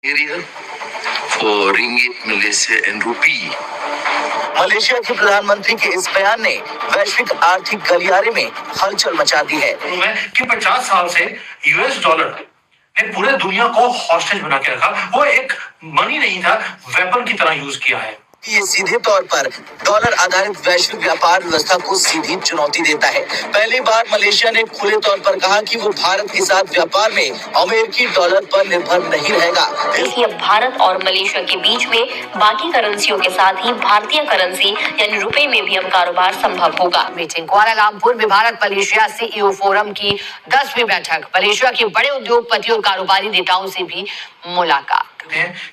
area for ringgit, Malaysia and rupee. Malaysia के प्रधानमंत्री के इस बयान ने वैश्विक आर्थिक गलियारे में हलचल मचा दी है कि 50 साल से यूएस डॉलर ने पूरे दुनिया को हॉस्टेज बना के रखा। वो एक मनी नहीं था, वेपन की तरह यूज किया है। ये सीधे तौर पर डॉलर आधारित वैश्विक व्यापार व्यवस्था को सीधी चुनौती देता है। पहली बार मलेशिया ने खुले तौर पर कहा कि वो भारत के साथ व्यापार में अमेरिकी डॉलर पर निर्भर नहीं रहेगा। इसलिए भारत और मलेशिया के बीच में बाकी करेंसियों के साथ ही भारतीय करेंसी यानी रुपए में भी अब कारोबार संभव होगा। मीटिंग कुआलालंपुर में भारत मलेशिया सीईओ फोरम की 10वीं बैठक, मलेशिया के बड़े उद्योगपतियों और कारोबारी नेताओं से भी मुलाकात।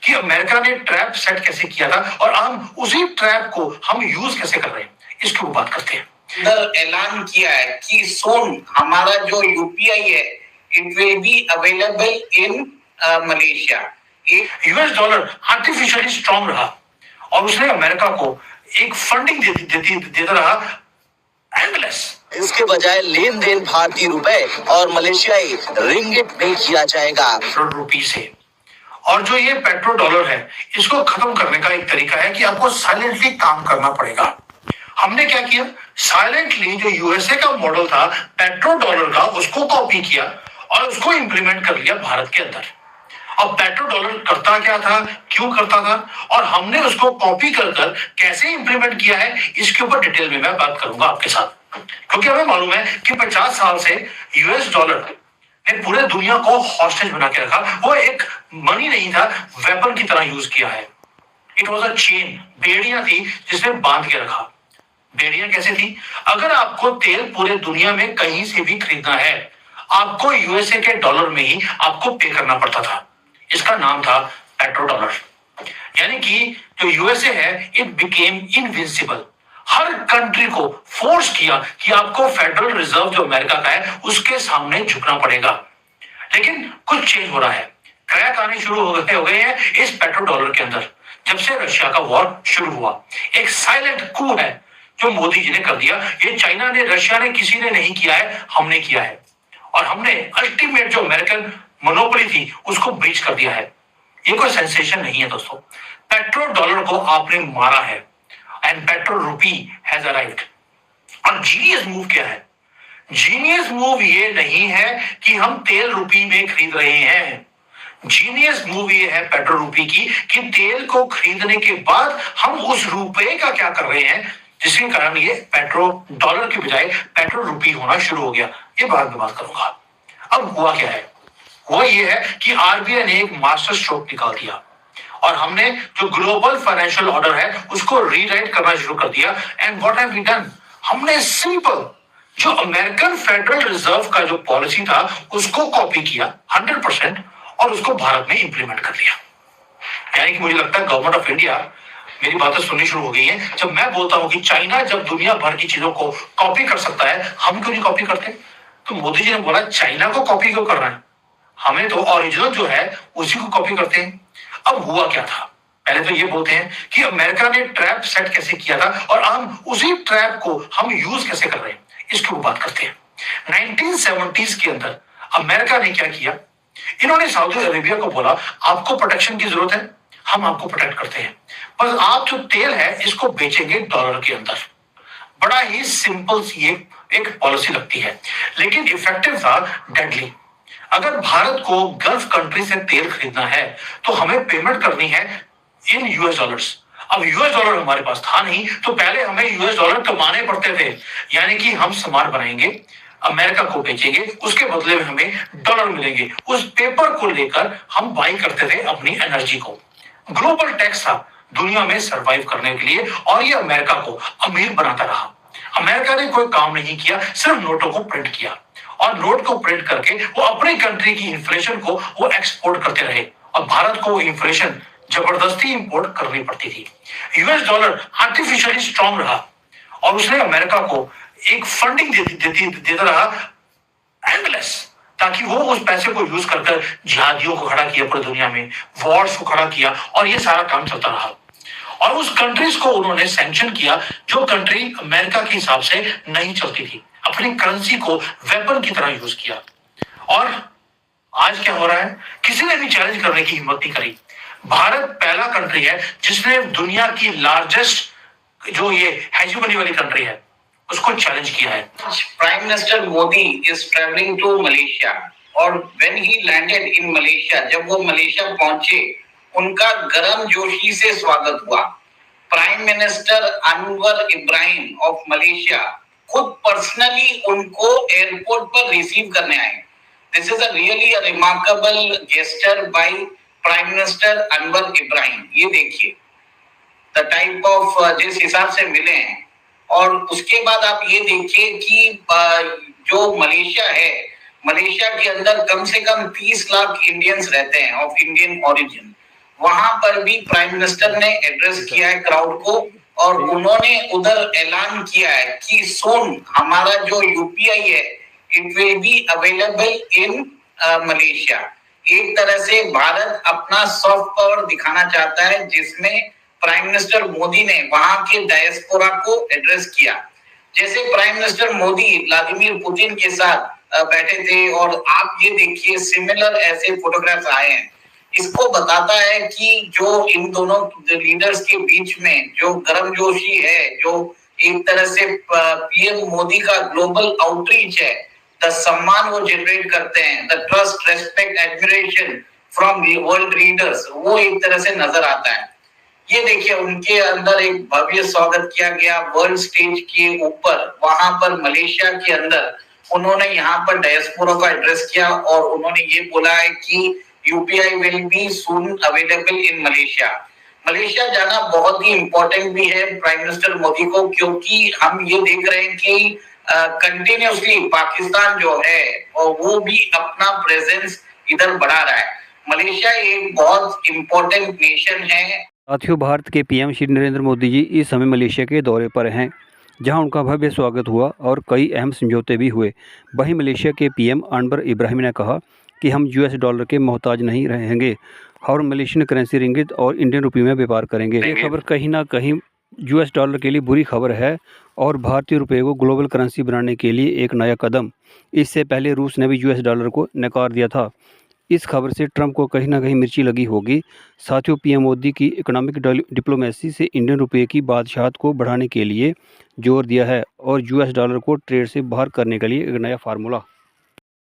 कि अमेरिका ने ट्रैप सेट कैसे किया था और हम उसी ट्रैप को हम यूज कैसे कर रहे हैं, इसकी बात करते हैं। ऐलान किया है कि सोन हमारा जो यूपीआई है it will be available in Malaysia. US dollar artificially strong रहा और उसने अमेरिका को एक फंडिंग देता रहा एंडलेस। इसके बजाय लेन देन भारतीय रुपए और मलेशियाई रिंगिट में किया जाएगा रुपी से। और जो ये पेट्रो डॉलर है, इसको खत्म करने का एक तरीका है कि आपको साइलेंटली काम करना पड़ेगा। हमने क्या किया, साइलेंटली जो यूएसए का मॉडल था पेट्रो डॉलर का, उसको कॉपी किया और उसको इंप्लीमेंट कर लिया भारत के अंदर। अब पेट्रो डॉलर करता क्या था, क्यों करता था और हमने उसको कॉपी कर कैसे इंप्लीमेंट किया है, इसके ऊपर डिटेल में मैं बात करूंगा आपके साथ। क्योंकि हमें मालूम है कि 50 साल से यूएस डॉलर ने पूरे दुनिया को हॉस्टेज बना के रखा। वो एक मनी नहीं था, वेपन की तरह यूज किया है। इट वॉज अ चेन, बेड़ियां थी जिसने बांध के रखा। बेड़ियां कैसे थी, अगर आपको तेल पूरे दुनिया में कहीं से भी खरीदना है, आपको यूएसए के डॉलर में ही आपको पे करना पड़ता था। इसका नाम था पेट्रो डॉलर। यानी कि जो यूएसए है it became invincible. Her country को फोर्स किया कि आपको फेडरल रिजर्व जो अमेरिका का है उसके सामने झुकना पड़ेगा। लेकिन कुछ चेंज हो रहा है, क्रैक आने शुरू हो गए हैं इस पेट्रो डॉलर के अंदर। जब से रशिया का वॉर शुरू हुआ, एक साइलेंट कू है जो मोदी जी ने कर दिया। ये चाइना ने, रशिया ने, किसी ने नहीं किया है, हमने किया है। और हमने अल्टीमेट जो अमेरिकन मोनोपोली थी उसको ब्रीच कर दिया है। ये कोई सेंसेशन नहीं है दोस्तों, पेट्रो डॉलर को आपने मारा है and petro rupee has arrived. और जीनियस मूव क्या है, जीनियस मूव ये नहीं है कि हम तेल रुपी में खरीद रहे हैं। जीनियस मूव ये है पेट्रो रुपी की कि तेल को खरीदने के बाद हम उस रुपए का क्या कर रहे हैं, जिसके कारण ये पेट्रो डॉलर के बजाय पेट्रो रुपी होना शुरू हो गया। ये बाद में बात करूंगा। अब हुआ क्या है, वो ये है कि आरबीआई ने एक मास्टर स्ट्रोक निकाल दिया और हमने जो ग्लोबल फाइनेंशियल ऑर्डर है उसको रीराइट करना शुरू कर दिया। And what have we done, हमने सिंपल जो अमेरिकन फेडरल रिजर्व का जो पॉलिसी था उसको कॉपी किया 100% और उसको भारत में इंप्लीमेंट कर दिया। यानी कि मुझे लगता है गवर्नमेंट ऑफ इंडिया मेरी बातें सुननी शुरू हो गई है। जब मैं बोलता हूं कि चाइना जब दुनिया भर की चीजों को कॉपी कर सकता है, हम क्यों नहीं कॉपी करते? तो मोदी जी ने बोला चाइना को कॉपी क्यों कर रहा है, हमें तो ओरिजिनल जो है उसी को कॉपी करते हैं। अब हुआ क्या था, पहले तो ये बोलते हैं कि अमेरिका ने ट्रैप सेट कैसे किया था और हम उसी ट्रैप को हम यूज कैसे कर रहे हैं, इसकी बात करते हैं। 1970s के अंदर अमेरिका ने क्या किया, इन्होंने सऊदी अरेबिया को बोला आपको प्रोटेक्शन की जरूरत है, हम आपको प्रोटेक्ट करते हैं, पर आप जो तेल है इसको बेचेंगे डॉलर के अंदर। बड़ा ही सिंपल सी एक पॉलिसी लगती है, लेकिन इफेक्टिव था, डेडली। अगर भारत को गल्फ कंट्री से तेल खरीदना है तो हमें पेमेंट करनी है इन यूएस डॉलर्स। अब यूएस डॉलर हमारे पास था नहीं, तो पहले हमें यूएस डॉलर कमाने पड़ते थे। यानी कि हम सामान बनाएंगे, अमेरिका को बेचेंगे, उसके बदले में हमें डॉलर मिलेंगे। उस पेपर को लेकर हम बाई करते थे अपनी एनर्जी को। ग्लोबल टैक्स था दुनिया में सरवाइव करने के लिए और ये अमेरिका को अमीर बनाता रहा। अमेरिका ने कोई काम नहीं किया, सिर्फ नोटों को प्रिंट किया और नोट को प्रिंट करके वो अपनी कंट्री की इन्फ्लेशन को वो एक्सपोर्ट करते रहे और भारत को इन्फ्लेशन जबरदस्ती इंपोर्ट करनी पड़ती थी। यूएस डॉलर आर्टिफिशियली स्ट्रांग रहा और उसने अमेरिका को एक फंडिंग देता रहा एंडलेस, ताकि वो उस पैसे को यूज कर जिहादियों को खड़ा किया पूरी दुनिया में, वॉर्स को खड़ा किया और ये सारा काम चलता रहा। और उस कंट्रीज को उन्होंने सैंक्शन किया जो कंट्री अमेरिका के हिसाब से नहीं चलती थी, अपनी करेंसी को वेपन की तरह यूज किया। और आज क्या हो रहा है, किसी ने भी चैलेंज करने की हिम्मत नहीं करी। भारत पहला कंट्री है जिसने दुनिया की लार्जेस्ट जो ये हेजिमनी वाली कंट्री है उसको चैलेंज किया है। Prime minister Modi is travelling to Malaysia और when he landed in Malaysia, जब वो मलेशिया पहुंचे उनका गर्मजोशी से स्वागत हुआ। Prime minister Anwar Ibrahim of Malaysia खुद पर्सनली उनको एयरपोर्ट पर रिसीव करने आए। This is a really a remarkable gesture by prime minister Anwar Ibrahim. ये देखिए द टाइप ऑफ जिस हिसाब से मिले हैं। और उसके बाद आप ये देखिए कि जो मलेशिया है, मलेशिया के अंदर कम से कम 30 लाख इंडियंस रहते हैं ऑफ इंडियन ओरिजिन। वहां पर भी प्राइम मिनिस्टर ने एड्रेस किया है क्राउड को और उन्होंने उधर ऐलान किया है कि सोन हमारा जो यूपीआई है it will be available in Malaysia. एक तरह से भारत अपना सॉफ्ट पावर दिखाना चाहता है, जिसमें प्राइम मिनिस्टर मोदी ने वहां के डायस्पोरा को एड्रेस किया। जैसे prime minister Modi Vladimir Putin के साथ बैठे थे और आप ये देखिए सिमिलर ऐसे फोटोग्राफ्स आए हैं। इसको बताता है कि जो इन दोनों लीडर्स के बीच में जो गर्मजोशी है, जो एक तरह से पीएम मोदी का ग्लोबल आउटरीच है, द सम्मान वो जनरेट करते हैं, the trust, respect, admiration from world leaders, वो एक तरह से नजर आता है। ये देखिए उनके अंदर एक भव्य स्वागत किया गया वर्ल्ड स्टेज के ऊपर। वहां पर मलेशिया के अंदर उन्होंने यहाँ पर डायस्पोरा का एड्रेस किया और उन्होंने ये बोला है कि UPI will be soon available in Malaysia. Malaysia जाना बहुत ही इंपॉर्टेंट भी है प्राइम मिनिस्टर मोदी को, क्योंकि हम ये देख रहे हैं कि कंटिन्यूसली पाकिस्तान जो है वो भी अपना प्रेजेंस इधर बढ़ा रहा है। मलेशिया एक बहुत इंपॉर्टेंट नेशन है। साथियों, भारत के पीएम श्री नरेंद्र मोदी जी इस समय मलेशिया के दौरे पर हैं, जहां उनका भव्य स्वागत हुआ और कई अहम समझौते भी हुए। वहीं मलेशिया के पीएम अनवर इब्राहिम ने कहा कि हम यूएस डॉलर के मोहताज नहीं रहेंगे और मलेशियन करेंसी रिंगिट और इंडियन रुपये में व्यापार करेंगे। ये खबर कहीं ना कहीं यूएस डॉलर के लिए बुरी खबर है और भारतीय रुपये को ग्लोबल करेंसी बनाने के लिए एक नया कदम। इससे पहले रूस ने भी यूएस डॉलर को नकार दिया था। इस खबर से ट्रंप को कहीं ना कहीं मिर्ची लगी होगी। साथियों, पीएम मोदी की इकोनॉमिक डिप्लोमेसी से इंडियन रुपये की बादशाहत को बढ़ाने के लिए जोर दिया है और यूएस डॉलर को ट्रेड से बाहर करने के लिए एक नया फार्मूला